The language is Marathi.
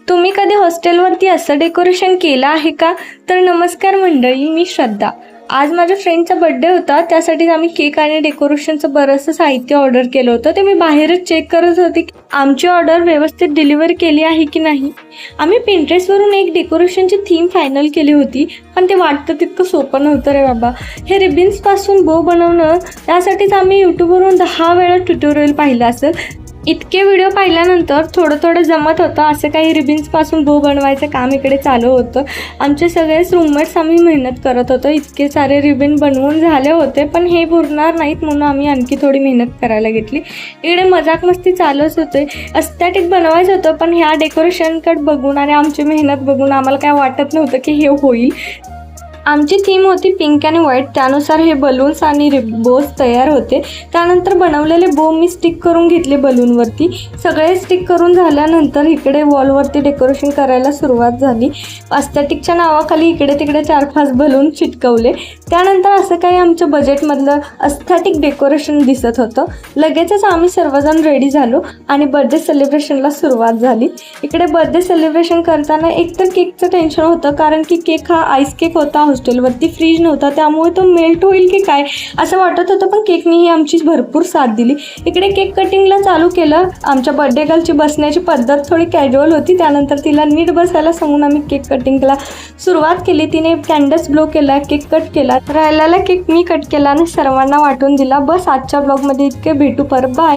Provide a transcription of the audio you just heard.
तुम्ही कधी हॉस्टेलवरती असं डेकोरेशन केलं आहे का? तर नमस्कार मंडळी, मी श्रद्धा. आज माझ्या फ्रेंडचा बर्थडे होता, त्यासाठी आम्ही केक आणि डेकोरेशनचं बरंचसं साहित्य ऑर्डर केलं होतं. ते मी बाहेरच चेक करत होते की आमची ऑर्डर व्यवस्थित डिलिव्हर केली आहे की नाही. आम्ही पिंट्रेस्टवरून एक डेकोरेशनची थीम फायनल केली होती, पण ते वाटतं तितकं सोपं नव्हतं रे बाबा. हे रिबिन्सपासून बो बनवणं, त्यासाठीच आम्ही यूट्यूबवरून 10 वेळा ट्युटोरियल पाहिलं असेल. इतके व्हिडिओ पाहिल्यानंतर थोडं जमत होतं. असं काही रिबिन्सपासून बो बनवायचं काम इकडे चालू होतं. आमचे सगळेच रूममेट्स आम्ही मेहनत करत होतो. इतके सारे रिबिन बनवून झाले होते, पण हे पुरणार नाहीत म्हणून आम्ही आणखी थोडी मेहनत करायला घेतली. इकडे मजाक मस्ती चालूच होते. एस्थेटिक बनवायचं होतं, पण ह्या डेकोरेशनकडे बघून आणि आमची मेहनत बघून आम्हाला काय वाटत नव्हतं की हे होईल. आमची थीम होती पिंक आणि व्हाईट, त्यानुसार हे बलून्स आणि बोज तयार होते. त्यानंतर बनवलेले बो मी स्टिक करून घेतले बलूनवरती. सगळे स्टिक करून झाल्यानंतर इकडे वॉलवरती डेकोरेशन करायला सुरुवात झाली. एस्थेटिकच्या नावाखाली इकडे तिकडे 4-5 बलून चिटकवले. त्यानंतर असं काही आमच्या बजेटमधलं एस्थेटिक डेकोरेशन दिसत होतं. लगेचच आम्ही सर्वजण रेडी झालो आणि बर्थडे सेलिब्रेशनला सुरुवात झाली. इकडे बर्थडे सेलिब्रेशन करताना एकतर केकचं टेन्शन होतं, कारण की केक हा आईस केक होता. हॉस्टेलवरती फ्रीज नव्हता, त्यामुळे तो मेल्ट होईल की काय असं वाटत होतं, पण केकनी ही आमची भरपूर साथ दिली. इकडे केक कटिंगला चालू केलं. आमच्या बर्थडे गर्लची बसण्याची पद्धत थोडी कॅज्युअल होती, त्यानंतर तिला नीट बसायला सांगून आम्ही केक कटिंगला सुरुवात केली. तिने कॅन्डल्स ब्लो केला, केक कट केला. राहिलेला केक मी कट केला आणि सर्वांना वाटून दिला. बस आजच्या ब्लॉगमध्ये इतके. भेटू परत, बाय.